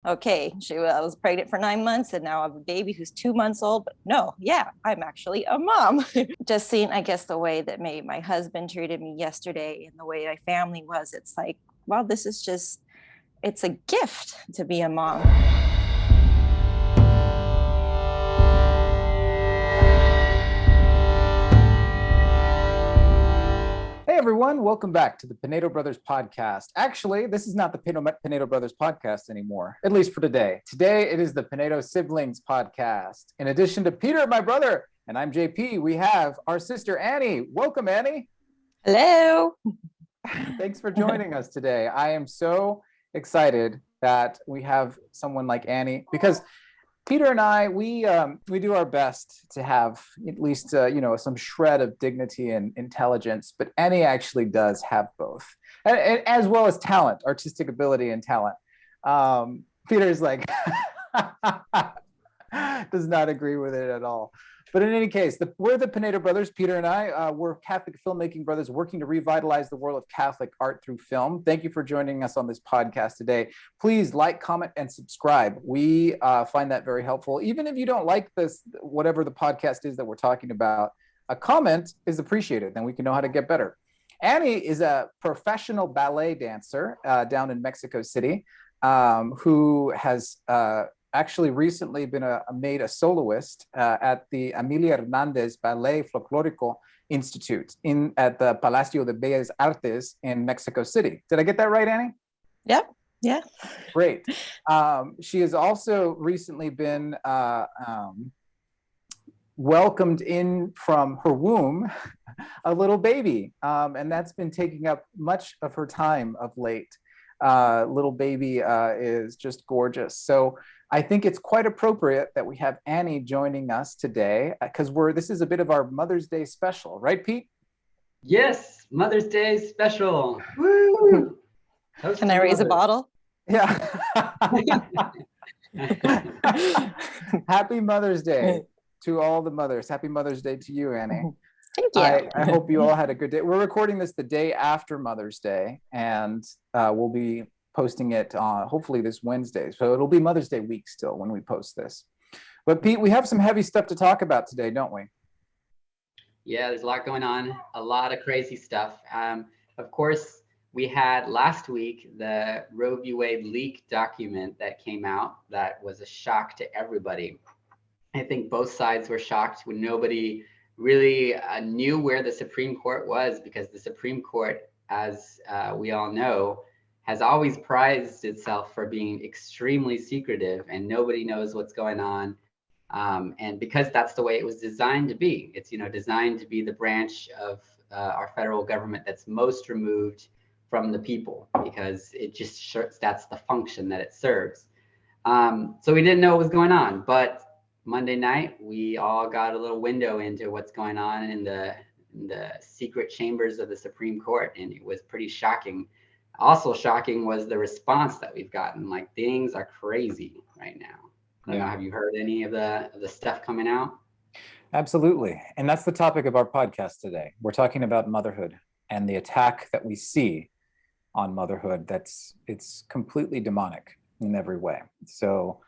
okay, I was pregnant for 9 months and now I have a baby who's 2 months old. But no, yeah, I'm actually a mom. Just seeing, I guess, the way that maybe my husband treated me yesterday and the way my family was, it's like, wow, it's a gift to be a mom. Hey everyone, welcome back to the Pinedo Brothers Podcast. Actually, this is not the Pinedo Brothers Podcast anymore, at least for today. Today, it is the Pinedo Siblings Podcast. In addition to Peter, my brother, and I'm JP, we have our sister Annie. Welcome, Annie. Hello. Thanks for joining us today. I am so excited that we have someone like Annie because Peter and I, we do our best to have at least, some shred of dignity and intelligence, but Annie actually does have both, and as well as talent, artistic ability and talent. Peter's like, does not agree with it at all. But in any case, we're the Pinedo Brothers. Peter and I, we're Catholic filmmaking brothers working to revitalize the world of Catholic art through film. Thank you for joining us on this podcast today. Please like, comment, and subscribe. We find that very helpful. Even if you don't like this, whatever the podcast is that we're talking about, a comment is appreciated, then we can know how to get better. Annie is a professional ballet dancer down in Mexico City who has actually recently been made a soloist at the Emilia Hernandez Ballet Folklorico Institute at the Palacio de Bellas Artes in Mexico City. Did I get that right, Annie? Yep. Yeah. Great. She has also recently been welcomed in from her womb a little baby, and that's been taking up much of her time of late. Little baby is just gorgeous. So I think it's quite appropriate that we have Annie joining us today because this is a bit of our Mother's Day special, right, Pete? Yes, Mother's Day special. Woo! Can I raise a bottle? Yeah. Happy Mother's Day to all the mothers. Happy Mother's Day to you, Annie. Thank you. I hope you all had a good day. We're recording this the day after Mother's Day, and we'll be posting it hopefully this Wednesday. So it'll be Mother's Day week still when we post this. But Pete, we have some heavy stuff to talk about today, don't we? Yeah, there's a lot going on, a lot of crazy stuff. Of course, we had last week the Roe v. Wade leak document that came out that was a shock to everybody. I think both sides were shocked when nobody really knew where the Supreme Court was, because the Supreme Court, as we all know, has always prized itself for being extremely secretive and nobody knows what's going on. And because that's the way it was designed to be. It's designed to be the branch of our federal government that's most removed from the people, because it just that's the function that it serves. So we didn't know what was going on, but Monday night, we all got a little window into what's going on in the secret chambers of the Supreme Court, and it was pretty shocking. Also shocking was the response that we've gotten. Like, things are crazy right now. I don't know, have you heard any of the stuff coming out? Absolutely. And that's the topic of our podcast today. We're talking about motherhood and the attack that we see on motherhood. It's completely demonic in every way. So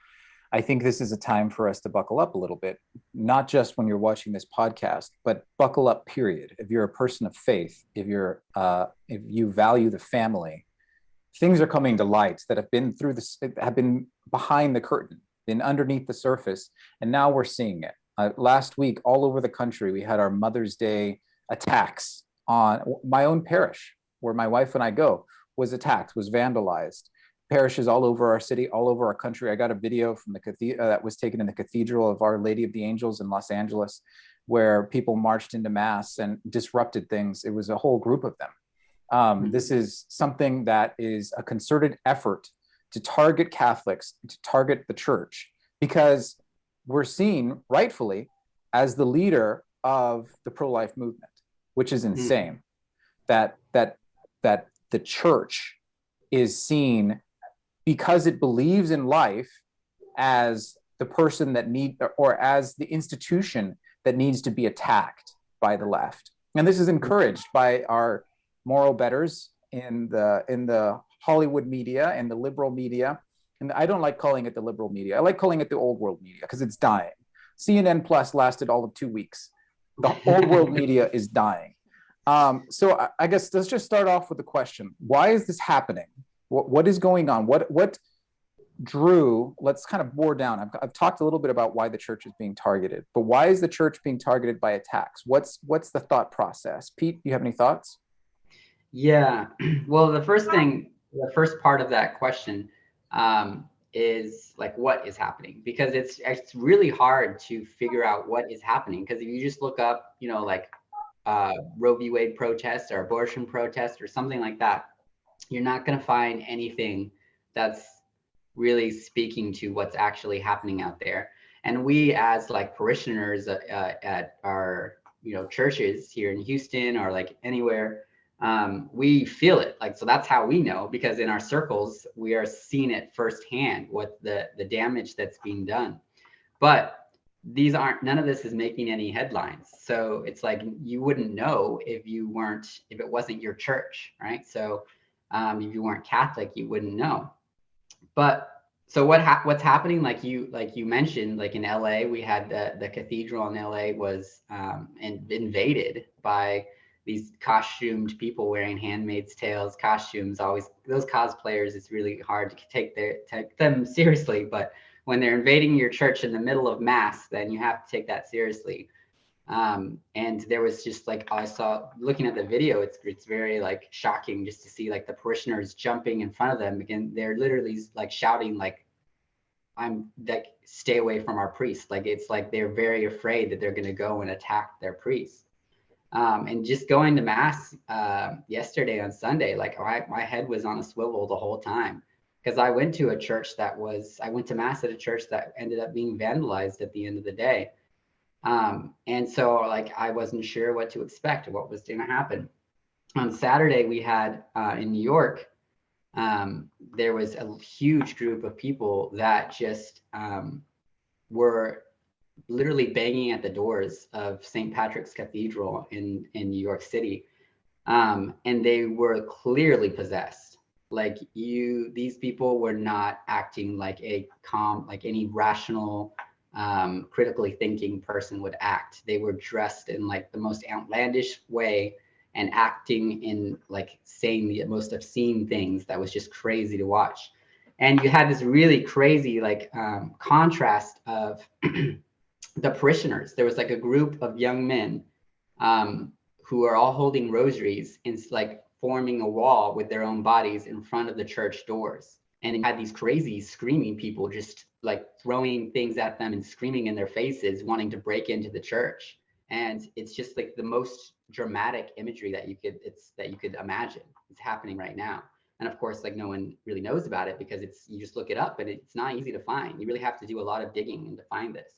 I think this is a time for us to buckle up a little bit, not just when you're watching this podcast, but buckle up, period. If you're a person of faith, if you value the family, things are coming to light that have been have been behind the curtain, been underneath the surface, and now we're seeing it. Last week, all over the country, we had our Mother's Day attacks on my own parish, where my wife and I go, was attacked, was vandalized. Parishes all over our city, all over our country. I got a video from the cathedral that was taken in the Cathedral of Our Lady of the Angels in Los Angeles, where people marched into mass and disrupted things. It was a whole group of them. This is something that is a concerted effort to target Catholics, to target the church, because we're seen rightfully as the leader of the pro-life movement, which is insane. That the church is seen, because it believes in life, as the person that or as the institution that needs to be attacked by the left. And this is encouraged by our moral betters in the Hollywood media and the liberal media, and I don't like calling it the liberal media. I like calling it the old world media because it's dying. CNN Plus lasted all of 2 weeks. The old world media is dying. So I guess let's just start off with the question: why is this happening? What is going on? What drew? Let's kind of bore down. I've talked a little bit about why the church is being targeted, but why is the church being targeted by attacks? What's the thought process? Pete, do you have any thoughts? Yeah. Well, the first part of that question is like, what is happening? Because it's really hard to figure out what is happening. Because if you just look up, like Roe v. Wade protest or abortion protest or something like that, you're not going to find anything that's really speaking to what's actually happening out there. And we, as like parishioners at our churches here in Houston or like anywhere, we feel it. Like, so that's how we know, because in our circles we are seeing it firsthand, what the damage that's being done. But none of this is making any headlines. So it's like you wouldn't know if it wasn't your church, right? So if you weren't Catholic, you wouldn't know. But so what's happening, like you mentioned, like in LA, we had the cathedral in LA was invaded by these costumed people wearing Handmaid's Tales costumes. Always those cosplayers, it's really hard to take them seriously, but when they're invading your church in the middle of mass, then you have to take that seriously. And there was just like, I saw, looking at the video, it's very like shocking just to see like the parishioners jumping in front of them. Again, they're literally like shouting like, I'm like, stay away from our priest. Like, it's like they're very afraid that they're going to go and attack their priest. And just going to mass yesterday on Sunday, like my head was on a swivel the whole time, because I went to mass at a church that ended up being vandalized at the end of the day. And so like, I wasn't sure what to expect, what was going to happen. On Saturday, we had in New York, there was a huge group of people that just were literally banging at the doors of St. Patrick's Cathedral in New York City. And they were clearly possessed. Like these people were not acting like like any rational, critically thinking person would act. They were dressed in like the most outlandish way and acting in like saying the most obscene things that was just crazy to watch. And you had this really crazy like contrast of the parishioners. There was like a group of young men who are all holding rosaries and like forming a wall with their own bodies in front of the church doors. And you had these crazy screaming people just like throwing things at them and screaming in their faces, wanting to break into the church. And it's just like the most dramatic imagery that you could imagine. It's happening right now. And of course, like no one really knows about it, because you just look it up and it's not easy to find. You really have to do a lot of digging and to find this.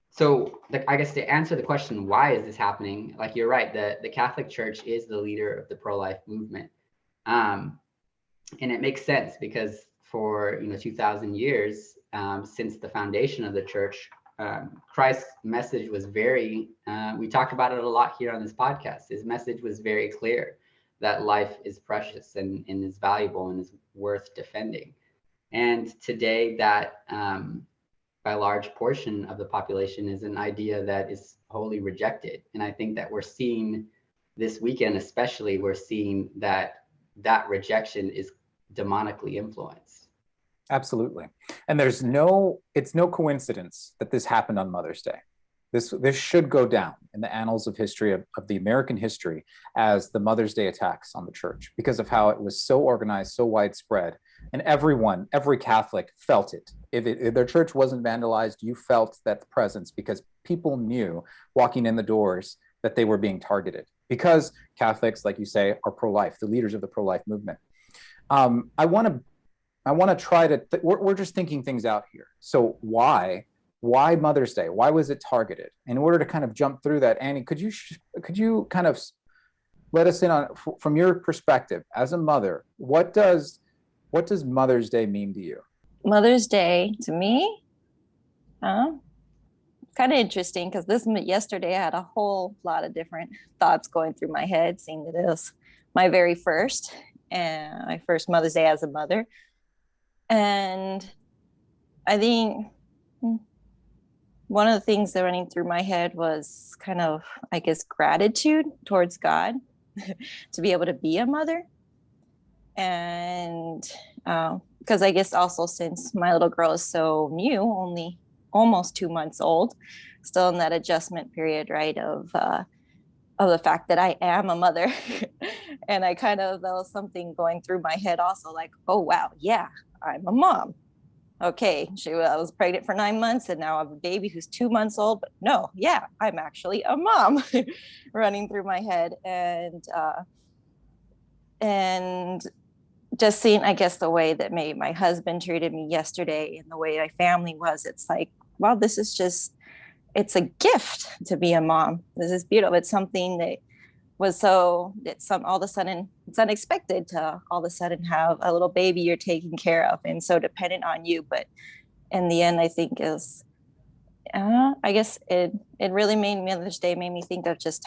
So I guess to answer the question, why is this happening? Like, you're right, the Catholic Church is the leader of the pro-life movement. And it makes sense, because for 2,000 years, since the foundation of the church, Christ's message was very, we talk about it a lot here on this podcast. His message was very clear, that life is precious and is valuable and is worth defending. And today that by a large portion of the population is an idea that is wholly rejected. And I think that we're seeing this weekend, especially, we're seeing that rejection is demonically influenced. Absolutely. And it's no coincidence that this happened on Mother's Day. This should go down in the annals of history of the American history as the Mother's Day attacks on the church, because of how it was so organized, so widespread, and every Catholic felt it. If their church wasn't vandalized, you felt that presence, because people knew walking in the doors that they were being targeted, because Catholics, like you say, are pro-life, the leaders of the pro-life movement. I want to try to, we're just thinking things out here. So why Mother's Day? Why was it targeted? In order to kind of jump through that, Annie, could you kind of let us in on, from your perspective as a mother, what does Mother's Day mean to you? Mother's Day to me, kind of interesting, because yesterday I had a whole lot of different thoughts going through my head, seeing that it was my first Mother's Day as a mother. And I think one of the things that running through my head was kind of, I guess, gratitude towards God to be able to be a mother. And because I guess also since my little girl is so new, only almost 2 months old, still in that adjustment period, right, of the fact that I am a mother. And that was something going through my head also, like, oh, wow, yeah, I'm a mom. Okay, I was pregnant for 9 months and now I have a baby who's 2 months old, but no, yeah, I'm actually a mom running through my head. And just seeing, I guess, the way that maybe my husband treated me yesterday and the way my family was, it's like, wow, it's a gift to be a mom. This is beautiful. It's something that all of a sudden, it's unexpected to all of a sudden have a little baby you're taking care of and so dependent on you. But in the end, I think I guess it really made Mother's Day made me think of just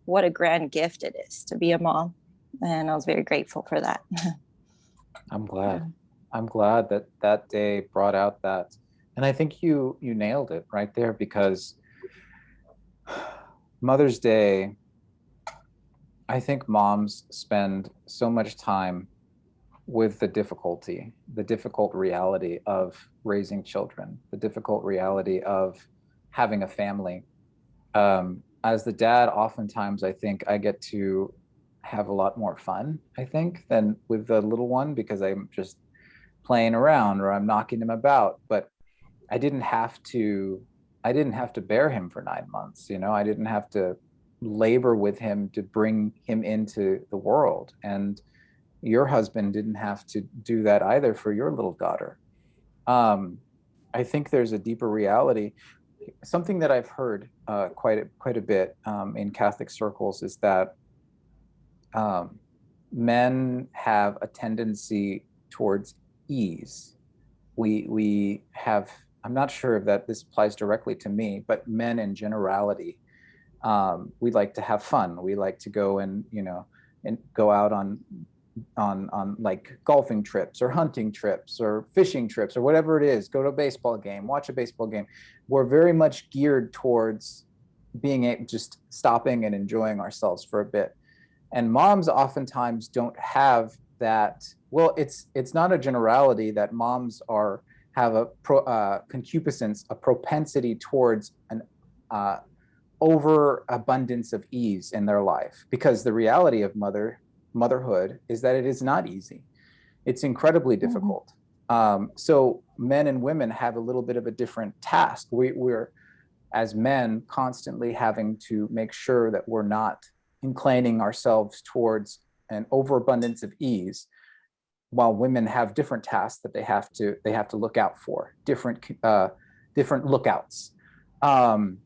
what a grand gift it is to be a mom. And I was very grateful for that. I'm glad that day brought out that. And I think you nailed it right there, because Mother's Day, I think moms spend so much time with the difficult reality of raising children, the difficult reality of having a family. As the dad, oftentimes I think I get to have a lot more fun, I think, than with the little one, because I'm just playing around or I'm knocking him about. But I didn't have to bear him for 9 months. I didn't have to labor with him to bring him into the world. And your husband didn't have to do that either for your little daughter. I think there's a deeper reality. Something that I've heard quite a bit in Catholic circles is that men have a tendency towards ease. We have, I'm not sure if that this applies directly to me, but men in generality, we like to have fun. We like to go and go out on like golfing trips or hunting trips or fishing trips or whatever it is, go to a baseball game, watch a baseball game. We're very much geared towards just stopping and enjoying ourselves for a bit. And moms oftentimes don't have that. Well, it's not a generality that moms have a concupiscence, a propensity towards an overabundance of ease in their life, because the reality of motherhood is that it is not easy. It's incredibly difficult. So men and women have a little bit of a different task. We're as men constantly having to make sure that we're not inclining ourselves towards an overabundance of ease, while women have different tasks that they have to look out for, different lookouts. And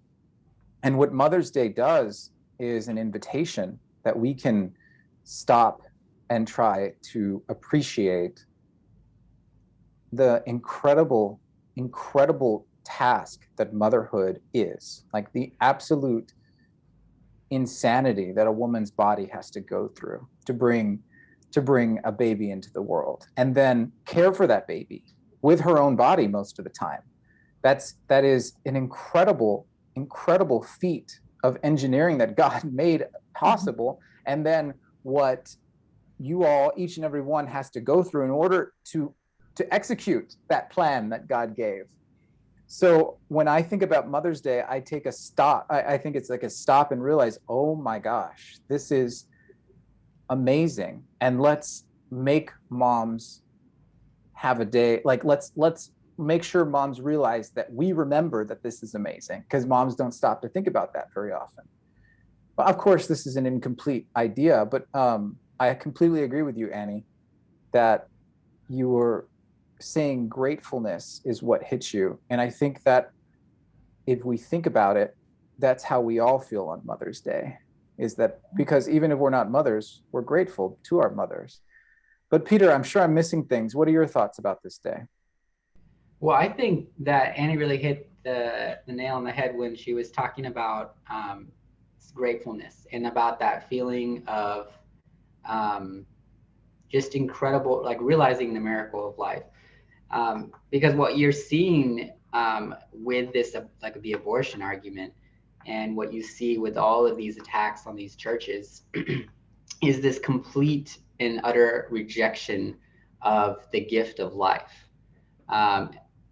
what Mother's Day does is an invitation that we can stop and try to appreciate the incredible task that motherhood is, like the absolute insanity that a woman's body has to go through to bring a baby into the world, and then care for that baby with her own body most of the time. That is an incredible feat of engineering that God made possible. And then what you all, each and every one, has to go through in order to execute that plan that God gave. So when I think about Mother's Day, I take a stop. I think it's like a stop and realize, oh my gosh, this is amazing. And let's make moms have a day. Like let's make sure moms realize that we remember that this is amazing, because moms don't stop to think about that very often. But of course, this is an incomplete idea, but I completely agree with you, Annie, that you were saying gratefulness is what hits you. And I think that if we think about it, that's how we all feel on Mother's Day, is that because even if we're not mothers, we're grateful to our mothers. But Peter, I'm sure I'm missing things. What are your thoughts about this day? Well, I think that Annie really hit the nail on the head when she was talking about gratefulness and about that feeling of just incredible, like realizing the miracle of life. Because what you're seeing with this, like the abortion argument, and what you see with all of these attacks on these churches is this complete and utter rejection of the gift of life.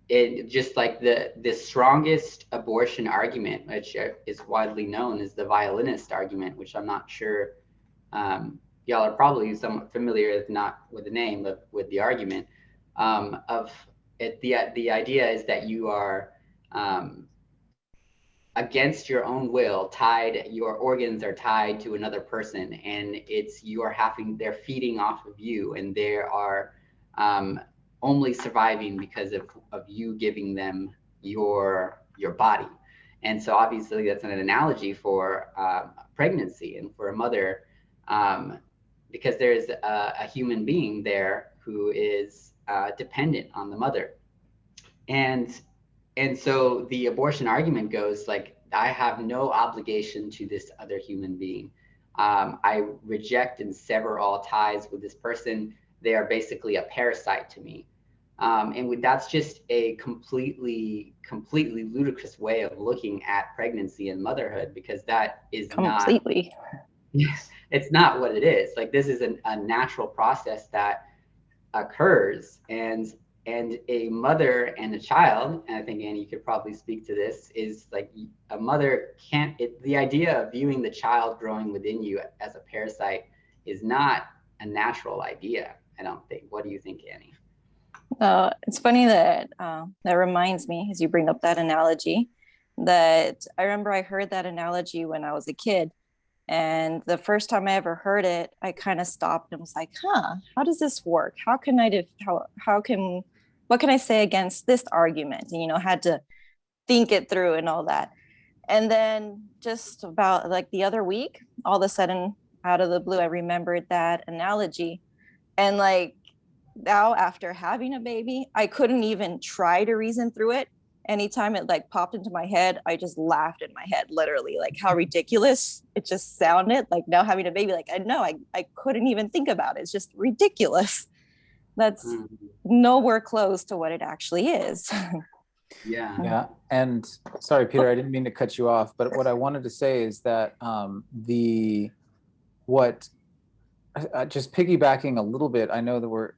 It just like the strongest abortion argument, which is widely known as the violinist argument, which I'm not sure y'all are probably somewhat familiar, if not with the name, but with the argument of it. The idea is that you are against your own will, tied, your organs are tied to another person, and they're feeding off of you, and they are only surviving because of you giving them your body. And so obviously that's an analogy for pregnancy and for a mother, because there's a human being there who is dependent on the mother. And so the abortion argument goes like, I have no obligation to this other human being. I reject and sever all ties with this person. They are basically a parasite to me. And that's just a completely ludicrous way of looking at pregnancy and motherhood, because that is completely. It's not what it is. Like, this is a natural process that occurs, and a mother and a child, and I think Annie, you could probably speak to this, is like a mother the idea of viewing the child growing within you as a parasite is not a natural idea, I don't think. What do you think, Annie? It's funny that that reminds me, as you bring up that analogy, that I remember I heard that analogy when I was a kid. And the first time I ever heard it, I kind of stopped and was like, how does this work? What can I say against this argument? And, had to think it through and all that. And then just about like the other week, all of a sudden, out of the blue, I remembered that analogy. And like now, after having a baby, I couldn't even try to reason through it. Anytime it like popped into my head, I just laughed in my head, literally, like how ridiculous it just sounded. Like now having a baby, like I couldn't even think about it. It's just ridiculous. That's nowhere close to what it actually is. Yeah. And sorry, Peter, I didn't mean to cut you off, but what I wanted to say is that just piggybacking a little bit, I know that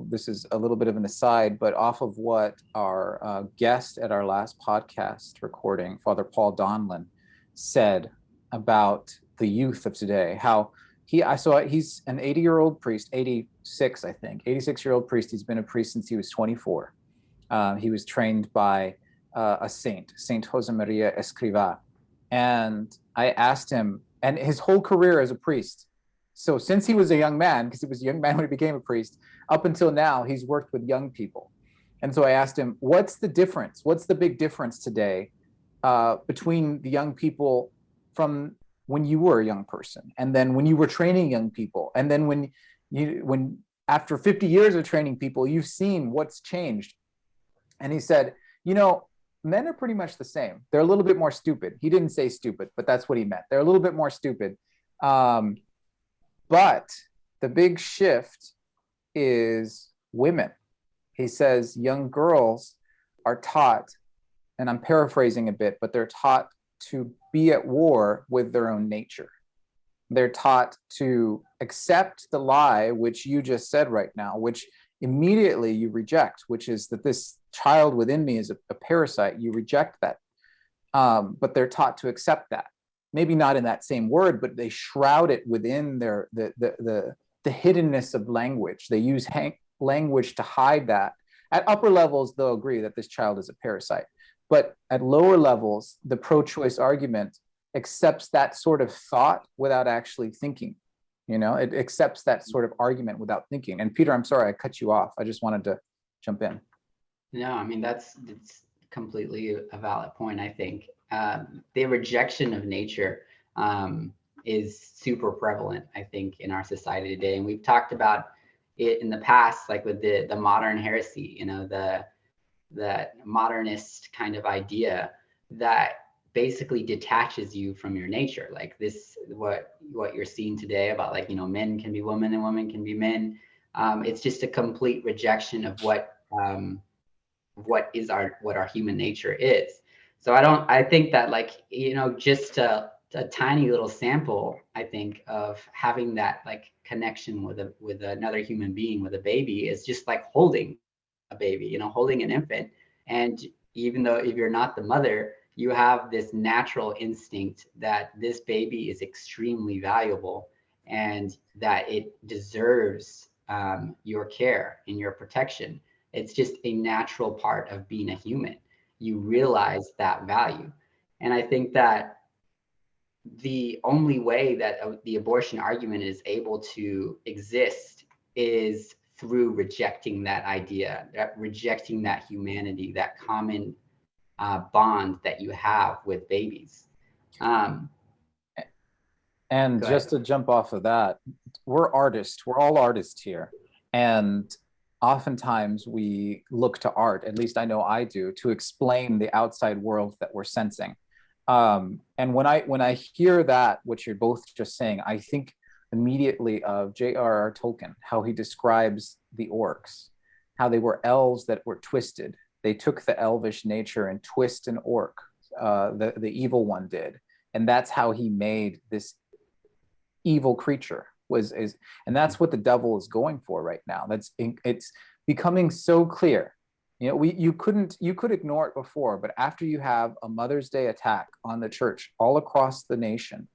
this is a little bit of an aside, but off of what our guest at our last podcast recording, Father Paul Donlin, said about the youth of today, how he's an 80-year-old priest, 86, I think, 86-year-old priest. He's been a priest since he was 24. He was trained by a saint, Saint Josemaria Escrivá. And I asked him, and his whole career as a priest, so since he was a young man, because he was a young man when he became a priest, up until now, he's worked with young people. And so I asked him, what's the difference? What's the big difference today between the young people from when you were a young person, and then when you were training young people, and then when after 50 years of training people, you've seen what's changed? And he said, men are pretty much the same. They're a little bit more stupid. He didn't say stupid, but that's what he meant. They're a little bit more stupid. But the big shift is women. He says young girls are taught, and I'm paraphrasing a bit, but they're taught to be at war with their own nature. They're taught to accept the lie, which you just said right now, which immediately you reject, which is that this child within me is a parasite. You reject that. But they're taught to accept that. Maybe not in that same word, but they shroud it within the hiddenness of language. They use language to hide that. At upper levels, they'll agree that this child is a parasite. But at lower levels, the pro-choice argument accepts that sort of thought without actually thinking. It accepts that sort of argument without thinking. And Peter, I'm sorry, I cut you off. I just wanted to jump in. No, I mean, it's completely a valid point, I think. The rejection of nature is super prevalent, I think, in our society today. And we've talked about it in the past, like with the modern heresy, the modernist kind of idea that basically detaches you from your nature. Like this, what you're seeing today about like, men can be women and women can be men. It's just a complete rejection of what what our human nature is. So I think that, like, just a tiny little sample, I think, of having that like connection with another human being, with a baby, is just like holding a baby, holding an infant. And even though if you're not the mother, you have this natural instinct that this baby is extremely valuable and that it deserves your care and your protection. It's just a natural part of being a human. You realize that value. And I think that the only way that the abortion argument is able to exist is through rejecting that idea, rejecting that humanity, that common bond that you have with babies. And just to jump off of that, we're artists. We're all artists here. And oftentimes we look to art, at least I know I do, to explain the outside world that we're sensing. And when I hear that, what you're both just saying, I think immediately of J.R.R. Tolkien, how he describes the orcs, how they were elves that were twisted. They took the elvish nature and twist an orc, the evil one did. And that's how he made this evil creature, and that's what the devil is going for right now. It's becoming so clear. You could ignore it before, but after you have a Mother's Day attack on the church all across the nation,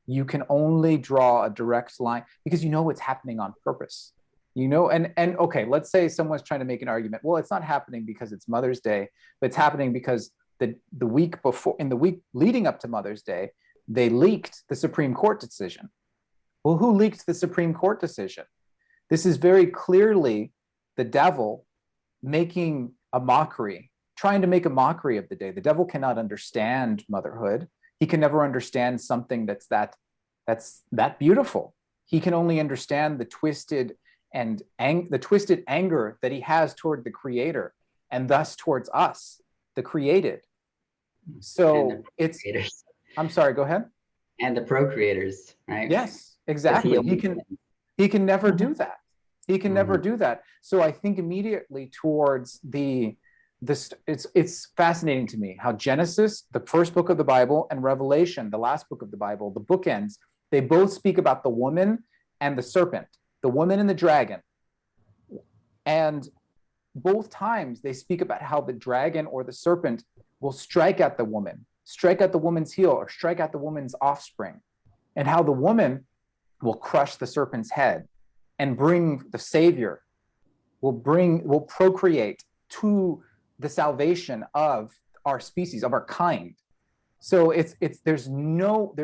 you can only draw a direct line because it's happening on purpose. And okay, let's say someone's trying to make an argument. Well, it's not happening because it's Mother's Day, but it's happening because the week before, in the week leading up to Mother's Day, they leaked the Supreme Court decision. Well, who leaked the Supreme Court decision? This is very clearly the devil making a mockery, trying to make a mockery of the day. The devil cannot understand motherhood. He can never understand something that's that beautiful. He can only understand the twisted anger that he has toward the Creator, and thus towards us, the created. So I'm sorry, go ahead. And the procreators, right? Yes, exactly. He can never do that. He can never do that. So I think immediately towards it's fascinating to me how Genesis, the first book of the Bible, and Revelation, the last book of the Bible, the bookends, they both speak about the woman and the serpent, the woman and the dragon. And both times they speak about how the dragon or the serpent will strike at the woman's heel, or strike at the woman's offspring, and how the woman will crush the serpent's head and bring the Savior, will procreate to the salvation of our species, of our kind. So it's no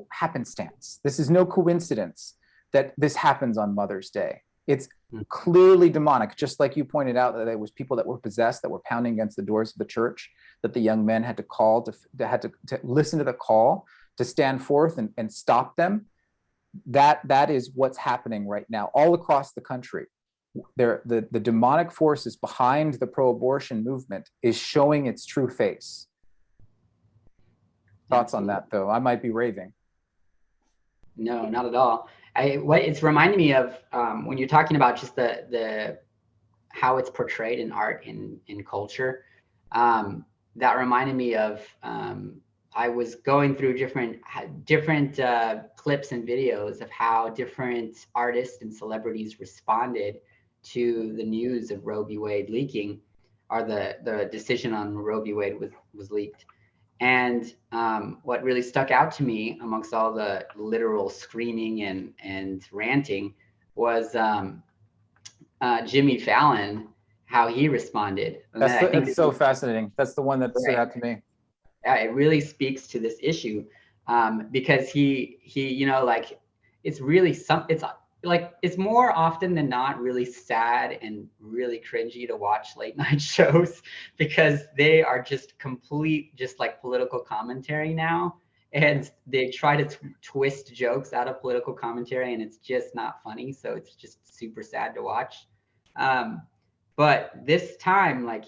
happenstance. This is no coincidence that this happens on Mother's Day. It's clearly demonic, just like you pointed out that it was people that were possessed that were pounding against the doors of the church, that the young men had to call to listen to the call to stand forth and stop them. That is what's happening right now all across the country. The demonic forces behind the pro-abortion movement is showing its true face. Thoughts on that, though? I might be raving. No, not at all. What it's reminding me of when you're talking about just the how it's portrayed in art, in culture, that reminded me of I was going through different clips and videos of how different artists and celebrities responded to the news of Roe v. Wade leaking, or the decision on Roe v. Wade was leaked. And what really stuck out to me amongst all the literal screaming and ranting was Jimmy Fallon, how he responded. That's so fascinating. That's the one that stood out to me. It really speaks to this issue because he it's really it's more often than not really sad and really cringy to watch late night shows, because they are just like political commentary now, and they try to twist jokes out of political commentary, and it's just not funny. So it's just super sad to watch. But this time, like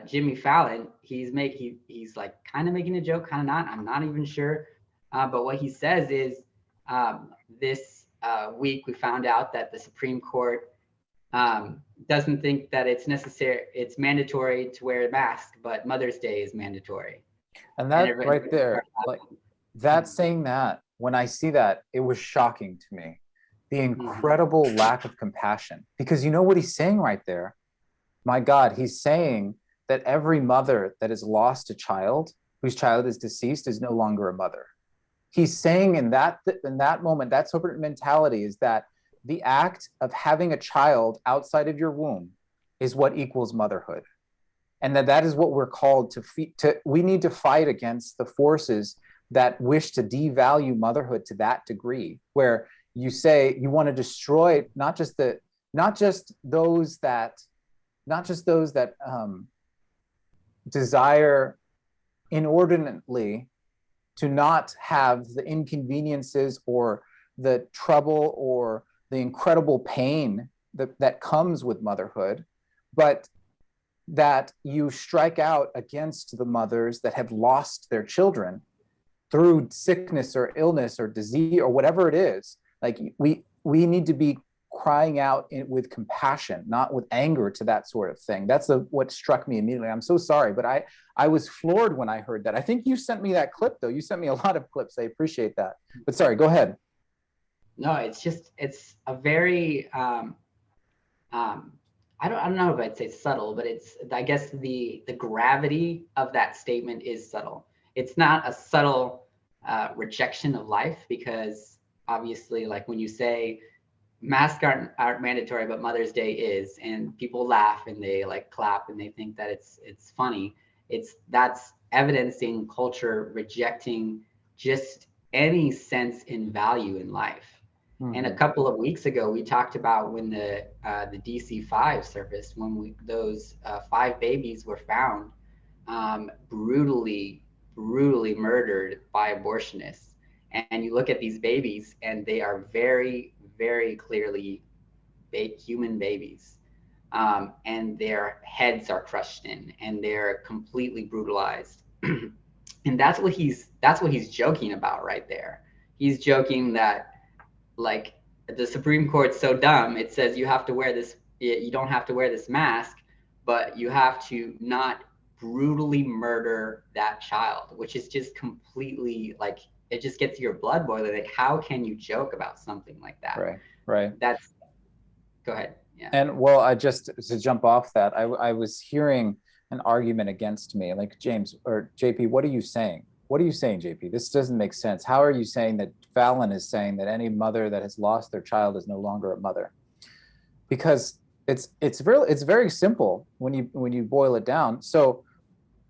Jimmy Fallon, he's like kind of making a joke, kind of not. I'm not even sure. But what he says is this week we found out that the Supreme Court doesn't think that it's necessary, it's mandatory to wear a mask, but Mother's Day is mandatory. And that right there, like that saying that, when I see that, it was shocking to me. The incredible lack of compassion, because you know what he's saying right there? My God, he's saying that every mother that has lost a child, whose child is deceased, is no longer a mother. He's saying in that moment, that sort of mentality is that the act of having a child outside of your womb is what equals motherhood. And that is what we're called to we need to fight against the forces that wish to devalue motherhood to that degree, where you say you want to destroy not just those that desire inordinately to not have the inconveniences or the trouble or the incredible pain that comes with motherhood, but that you strike out against the mothers that have lost their children through sickness or illness or disease or whatever it is. Like we need to be crying out with compassion, not with anger to that sort of thing. That's what struck me immediately. I'm so sorry, but I was floored when I heard that. I think you sent me that clip though. You sent me a lot of clips. I appreciate that. But sorry, go ahead. No, it's a very, I don't know if I'd say subtle, but I guess the gravity of that statement is subtle. It's not a subtle rejection of life, because obviously, like when you say masks aren't mandatory, but Mother's Day is, and people laugh and they like clap and they think that it's funny. That's evidencing culture rejecting just any sense in value in life. And a couple of weeks ago, we talked about when the DC-5 surfaced, when those 5 babies were found brutally murdered by abortionists. And you look at these babies, and they are very, very clearly human babies, and their heads are crushed in, and they're completely brutalized. And that's what he's joking about right there. He's joking that, like, the Supreme Court's so dumb, it says you have to wear this, you don't have to wear this mask, but you have to not brutally murder that child, which is just completely, like, it just gets your blood boiling. Like, how can you joke about something like that? Right. Go ahead. Yeah. And well, I just, to jump off that, I was hearing an argument against me, like, James or JP, what are you saying? What are you saying, JP? This doesn't make sense. How are you saying that Fallon is saying that any mother that has lost their child is no longer a mother? Because it's very simple when you boil it down. So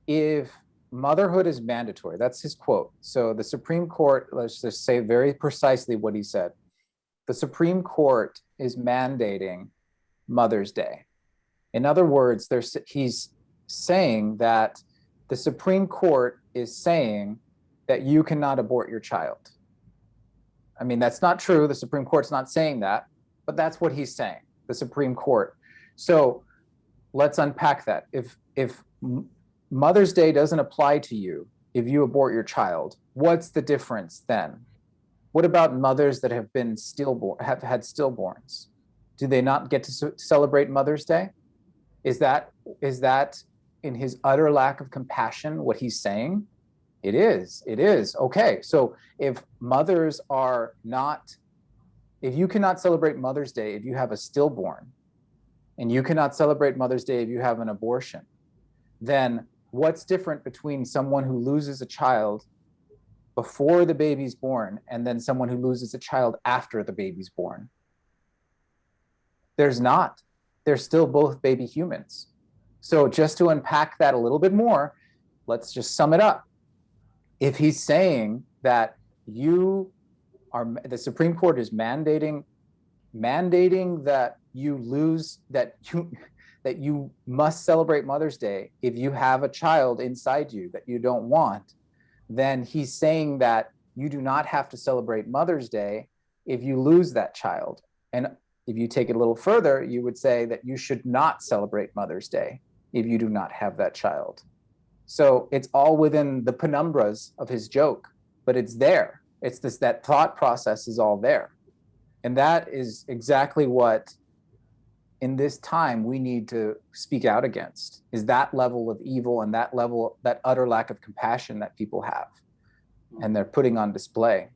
if motherhood is mandatory, that's his quote. So the Supreme Court, let's just say very precisely what he said. The Supreme Court is mandating Mother's Day. In other words, he's saying that the Supreme Court is saying that you cannot abort your child. I mean, that's not true. The Supreme Court's not saying that, but that's what he's saying, the Supreme Court. So let's unpack that. If Mother's Day doesn't apply to you if you abort your child, what's the difference then? What about mothers that have been have had stillborns? Do they not get to celebrate Mother's Day? Is that in his utter lack of compassion what he's saying? It is. Okay, so if you cannot celebrate Mother's Day if you have a stillborn, and you cannot celebrate Mother's Day if you have an abortion, then what's different between someone who loses a child before the baby's born and then someone who loses a child after the baby's born? There's not. They're still both baby humans. So just to unpack that a little bit more, let's just sum it up. If he's saying that the Supreme Court is mandating that you must celebrate Mother's Day if you have a child inside you that you don't want, then he's saying that you do not have to celebrate Mother's Day if you lose that child. And if you take it a little further, you would say that you should not celebrate Mother's Day if you do not have that child. So it's all within the penumbras of his joke, but it's there. It's that thought process is all there. And that is exactly what in this time we need to speak out against is that level of evil and that utter lack of compassion that people have and they're putting on display.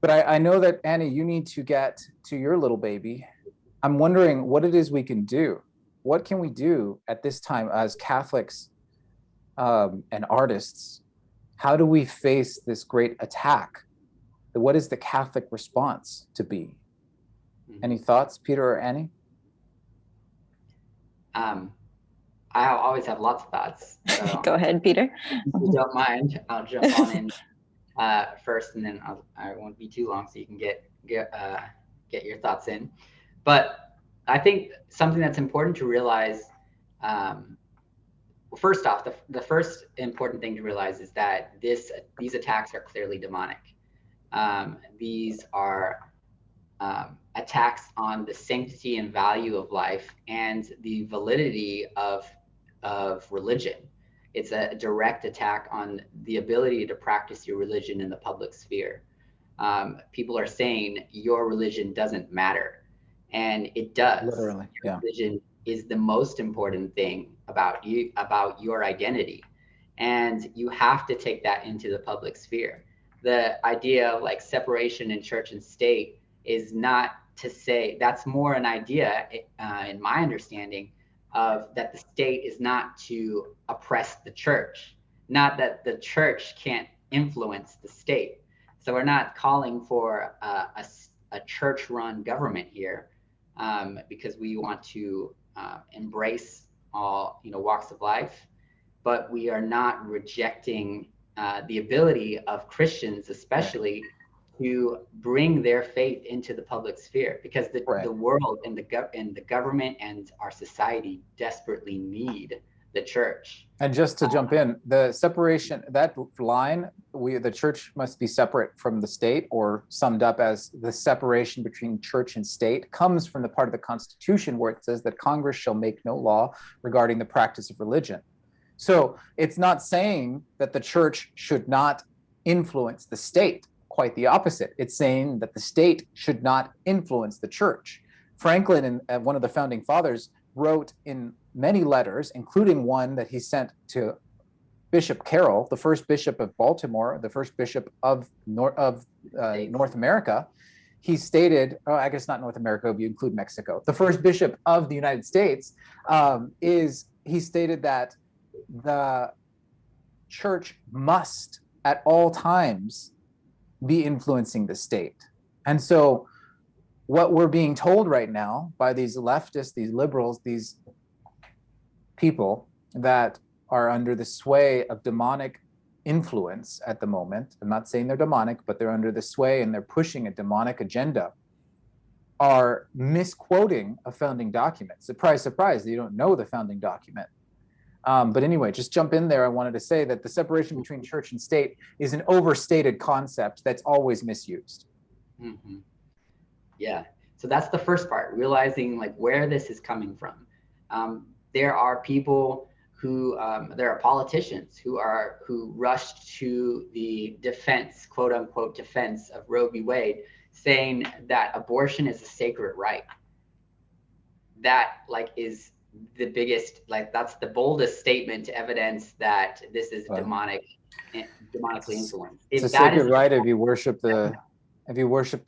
But I know that, Annie, you need to get to your little baby. I'm wondering what it is we can do. What can we do at this time as Catholics and artists? How do we face this great attack? What is the Catholic response to be? Any thoughts, Peter or Annie? I always have lots of thoughts. So Go ahead, Peter. if you don't mind, I'll jump on in first, and then I won't be too long, so you can get your thoughts in. But I think something that's important to realize. First off, the first important thing to realize is that these attacks are clearly demonic. These are attacks on the sanctity and value of life and the validity of religion. It's a direct attack on the ability to practice your religion in the public sphere. People are saying your religion doesn't matter, and it does. Literally, your religion is the most important thing about you, about your identity, and you have to take that into the public sphere. The idea of like separation in church and state is not to say, that's more an idea in my understanding of that the state is not to oppress the church, not that the church can't influence the state. So we're not calling for a church-run government here because we want to embrace all walks of life, but we are not rejecting the ability of Christians, especially, to bring their faith into the public sphere, because the world and the government and our society desperately need the church. And just to jump in, the separation, that line, the church must be separate from the state, or summed up as the separation between church and state, comes from the part of the Constitution where it says that Congress shall make no law regarding the practice of religion. So it's not saying that the church should not influence the state. Quite the opposite. It's saying that the state should not influence the church. Franklin, one of the founding fathers, wrote in many letters, including one that he sent to Bishop Carroll, the first bishop of Baltimore, the first bishop of North America. He stated, I guess not North America, if you include Mexico, the first bishop of the United States, he stated that the church must at all times be influencing the state. And so what we're being told right now by these leftists, these liberals, these people that are under the sway of demonic influence at the moment, I'm not saying they're demonic, but they're under the sway and they're pushing a demonic agenda, are misquoting a founding document. Surprise, surprise, you don't know the founding document. But anyway, just jump in there. I wanted to say that the separation between church and state is an overstated concept that's always misused. Mm-hmm. Yeah. So that's the first part, realizing like where this is coming from. There are people who, there are politicians who rushed to the defense, quote unquote, defense of Roe v. Wade, saying that abortion is a sacred right. That is the biggest, that's the boldest statement to evidence that this is demonically influenced. It's a sacred right if you worship the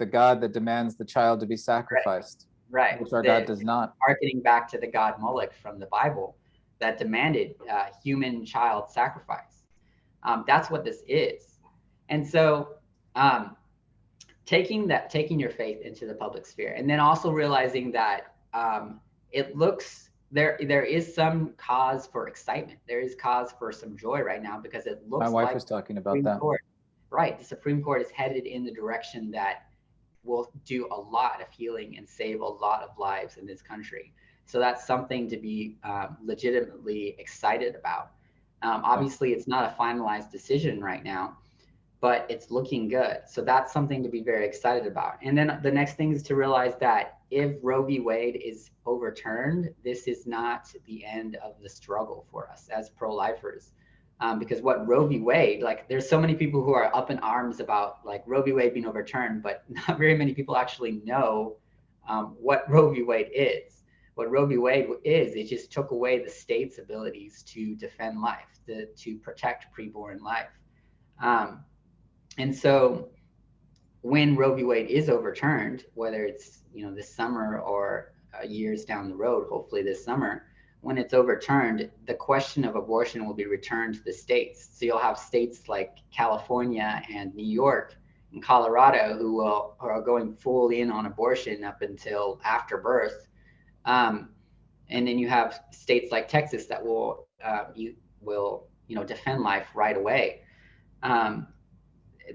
God that demands the child to be sacrificed, right? Which our God does not. Harkening back to the god Moloch from the Bible that demanded human child sacrifice. That's what this is. And so taking your faith into the public sphere, and then also realizing that it looks, there is some cause for excitement. There is cause for some joy right now, because it looks like my wife was talking about that. The Supreme Court is headed in the direction that will do a lot of healing and save a lot of lives in this country. So that's something to be legitimately excited about. Obviously, it's not a finalized decision right now, but it's looking good. So that's something to be very excited about. And then the next thing is to realize that if Roe v. Wade is overturned, this is not the end of the struggle for us as pro-lifers. Because what Roe v. Wade, there's so many people who are up in arms about Roe v. Wade being overturned, but not very many people actually know what Roe v. Wade is. What Roe v. Wade is, it just took away the state's abilities to defend life, to protect preborn life. And so when Roe v. Wade is overturned, whether it's this summer or years down the road, hopefully this summer, when it's overturned, the question of abortion will be returned to the states. So you'll have states like California and New York and Colorado who are going full in on abortion up until after birth. And then you have states like Texas that will defend life right away.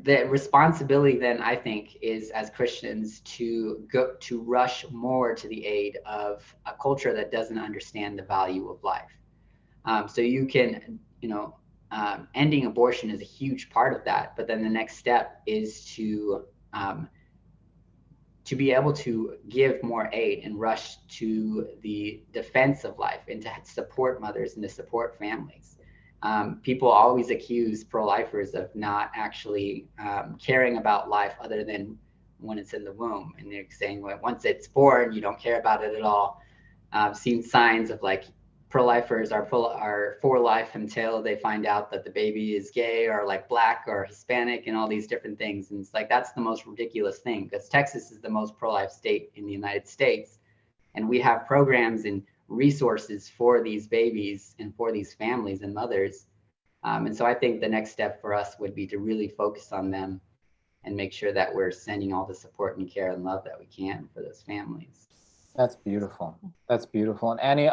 The responsibility then, I think, is as Christians to rush more to the aid of a culture that doesn't understand the value of life. So you can, ending abortion is a huge part of that. But then the next step is to be able to give more aid and rush to the defense of life and to support mothers and to support families. People always accuse pro-lifers of not actually caring about life other than when it's in the womb. And they're saying, well, once it's born, you don't care about it at all. I've seen signs of like pro-lifers are for life until they find out that the baby is gay or like Black or Hispanic and all these different things. And it's like, that's the most ridiculous thing, because Texas is the most pro-life state in the United States. And we have programs and resources for these babies and for these families and mothers. And so I think the next step for us would be to really focus on them and make sure that we're sending all the support and care and love that we can for those families. That's beautiful. That's beautiful. And Annie,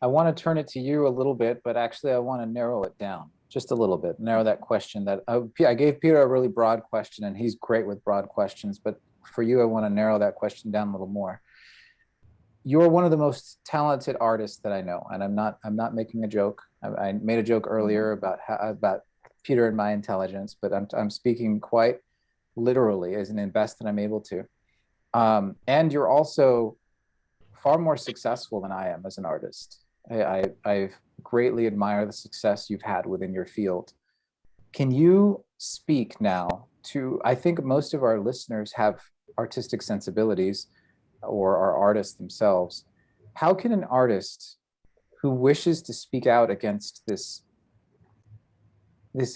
I want to turn it to you a little bit, but actually I want to narrow it down just a little bit, narrow that question. That I gave Peter a really broad question, and he's great with broad questions, but for you, I want to narrow that question down a little more. You're one of the most talented artists that I know, and I'm not making a joke. I made a joke earlier about Peter and my intelligence, but I'm speaking quite literally as in best that I'm able to. And you're also far more successful than I am as an artist. I greatly admire the success you've had within your field. Can you speak now to, I think most of our listeners have artistic sensibilities or are artists themselves. How can an artist who wishes to speak out against this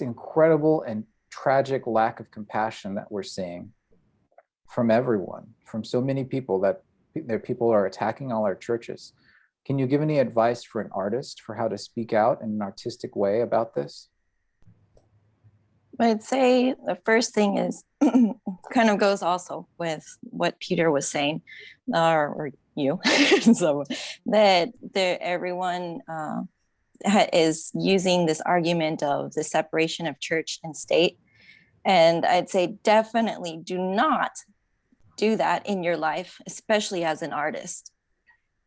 incredible and tragic lack of compassion that we're seeing from everyone, from so many people, that people are attacking all our churches, can you give any advice for an artist for how to speak out in an artistic way about this? I'd say the first thing is kind of goes also with what Peter was saying, or you, so that everyone is using this argument of the separation of church and state. And I'd say definitely do not do that in your life, especially as an artist,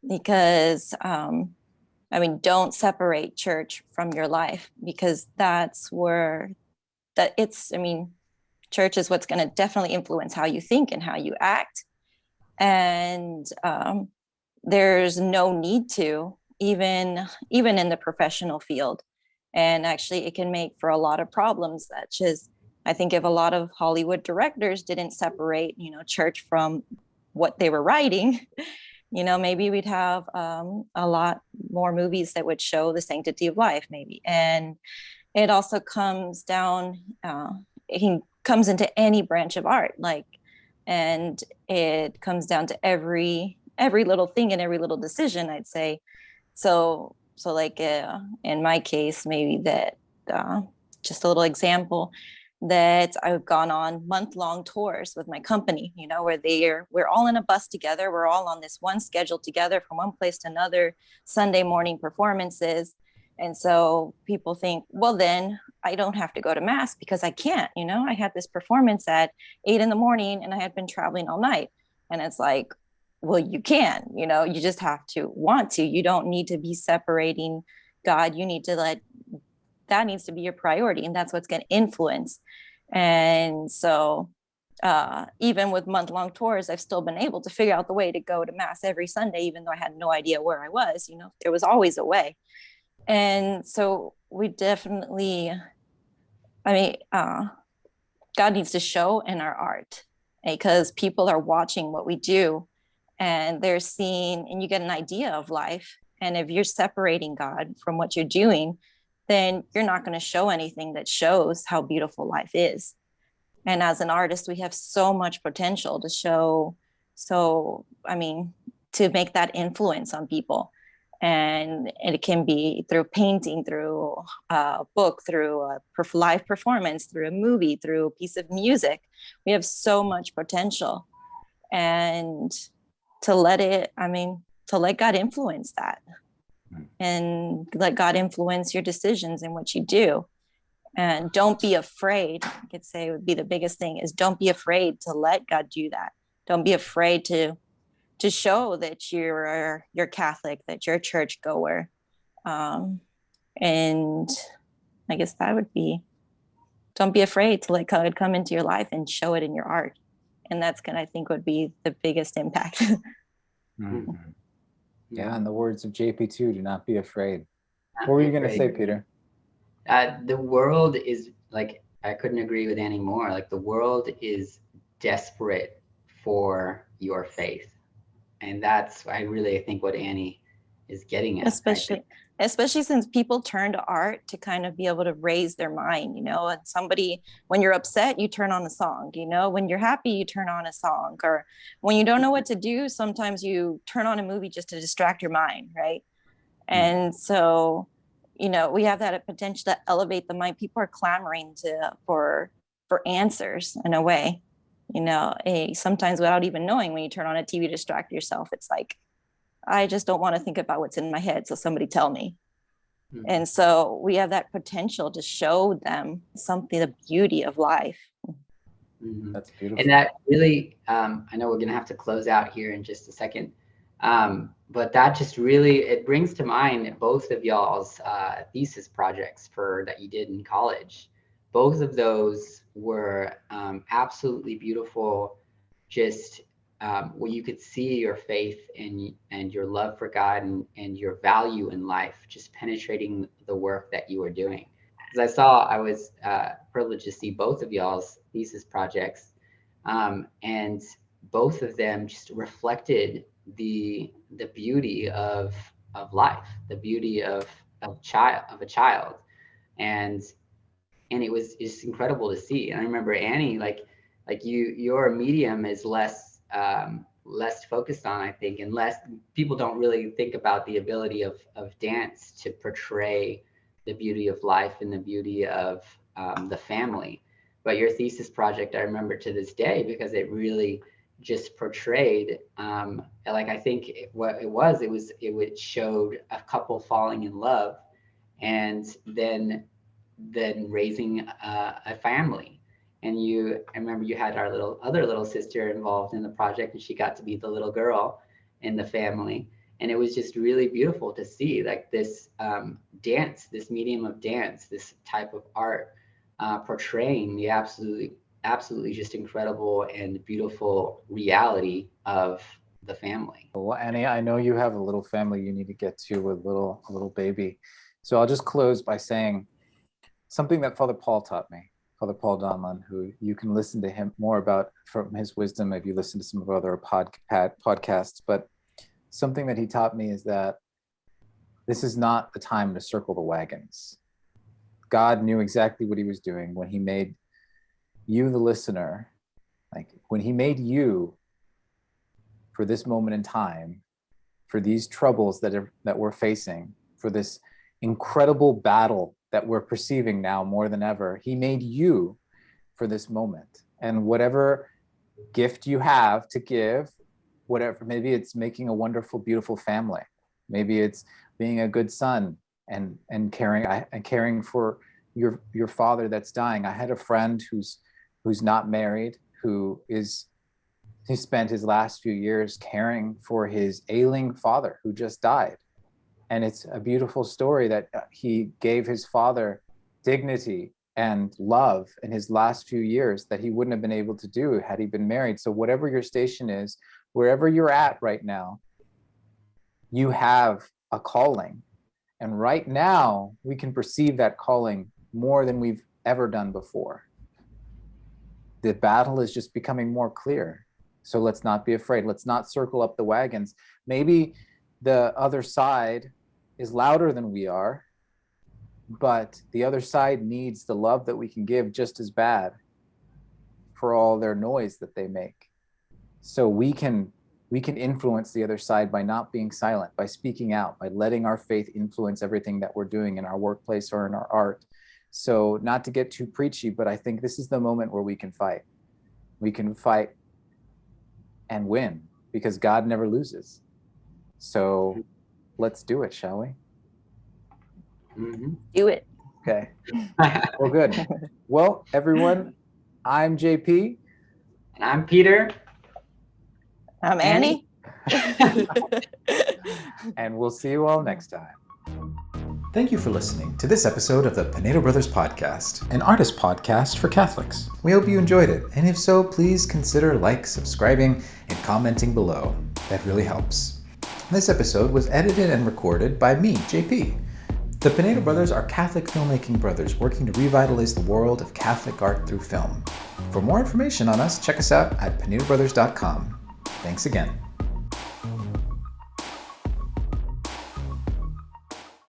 because don't separate church from your life, because that's where church is what's going to definitely influence how you think and how you act. And there's no need to, even in the professional field. And actually it can make for a lot of problems, such as, I think if a lot of Hollywood directors didn't separate, church from what they were writing, maybe we'd have a lot more movies that would show the sanctity of life, maybe. And it also comes down, it comes into any branch of art, and it comes down to every little thing and every little decision, I'd say. So like in my case, maybe that, just a little example, that I've gone on month-long tours with my company, where we're all in a bus together. We're all on this one schedule together from one place to another, Sunday morning performances. And so people think, well, then I don't have to go to mass because I can't, I had this performance at 8 a.m. and I had been traveling all night. And it's like, well, you can, you just have to want to. You don't need to be separating God. You need to that needs to be your priority. And that's what's going to influence. And so even with month-long tours, I've still been able to figure out the way to go to mass every Sunday, even though I had no idea where I was, there was always a way. And so we definitely, God needs to show in our art, because people are watching what we do. and they're seeing, and you get an idea of life. And if you're separating God from what you're doing, then you're not going to show anything that shows how beautiful life is. And as an artist, we have so much potential to show. So, I mean, to make that influence on people. And it can be through painting, through a book, through a live performance, through a movie, through a piece of music. We have so much potential. And to let God influence that, and let God influence your decisions and what you do. And don't be afraid. I could say would be the biggest thing is don't be afraid to let God do that. Don't be afraid to show that you're Catholic, that you're a churchgoer. And I guess that would be, don't be afraid to let God come into your life and show it in your art. And that's I think would be the biggest impact. Mm-hmm. Yeah, in the words of JP2, do not be afraid. What were you going to say, Peter? The world is, like, I couldn't agree with Annie more. Like, the world is desperate for your faith. And that's, I really think, what Annie is getting at. Especially since people turn to art to kind of be able to raise their mind, and when you're upset, you turn on a song, when you're happy, you turn on a song, or when you don't know what to do, sometimes you turn on a movie just to distract your mind. Right. And so, we have that potential to elevate the mind. People are clamoring for answers in a way, sometimes without even knowing. When you turn on a TV to distract yourself, it's like, I just don't want to think about what's in my head. So somebody tell me. Mm-hmm. And so we have that potential to show them the beauty of life. Mm-hmm. That's beautiful. And that really, I know we're going to have to close out here in just a second. But that just really, it brings to mind both of y'all's thesis projects that you did in college. Both of those were absolutely beautiful, just where you could see your faith and your love for God and your value in life just penetrating the work that you were doing. Because I was privileged to see both of y'all's thesis projects, and both of them just reflected the beauty of life, the beauty of a child, and it was just incredible to see. And I remember Annie, like your medium is less focused on, I think, and less people don't really think about the ability of dance to portray the beauty of life and the beauty of the family. But your thesis project, I remember to this day, because it really just portrayed, like, I think it showed a couple falling in love and then raising a family. And I remember you had our other little sister involved in the project, and she got to be the little girl in the family. And it was just really beautiful to see, like, this dance, this medium of dance, this type of art portraying the absolutely just incredible and beautiful reality of the family. Well, Annie, I know you have a little family you need to get to with a little baby. So I'll just close by saying something that Father Paul taught me. Father Paul Donlan, who you can listen to him more about from his wisdom if you listen to some of our other podcasts. But something that he taught me is that this is not the time to circle the wagons. God knew exactly what he was doing when he made you, the listener, like when he made you for this moment in time, for these troubles that we're facing, for this incredible battle that we're perceiving now more than ever. He made you for this moment. And whatever gift you have to give, whatever, maybe it's making a wonderful, beautiful family. Maybe it's being a good son and caring for your father that's dying. I had a friend who's not married, who spent his last few years caring for his ailing father who just died. And it's a beautiful story that he gave his father dignity and love in his last few years that he wouldn't have been able to do had he been married. So whatever your station is, wherever you're at right now, you have a calling. And right now, we can perceive that calling more than we've ever done before. The battle is just becoming more clear. So let's not be afraid. Let's not circle up the wagons. Maybe the other side is louder than we are, but the other side needs the love that we can give just as bad for all their noise that they make. So we can influence the other side by not being silent, by speaking out, by letting our faith influence everything that we're doing in our workplace or in our art. So not to get too preachy, but I think this is the moment where we can fight. We can fight and win because God never loses. So let's do it, shall we? Mm-hmm. Do it. Okay. Well, good. Well, everyone, I'm JP. And I'm Peter. I'm Annie. And we'll see you all next time. Thank you for listening to this episode of the Pinedo Brothers Podcast, an artist podcast for Catholics. We hope you enjoyed it, and if so, please consider subscribing, and commenting below. That really helps. This episode was edited and recorded by me, JP. The Pinedo Brothers are Catholic filmmaking brothers working to revitalize the world of Catholic art through film. For more information on us, check us out at pinedobrothers.com. Thanks again.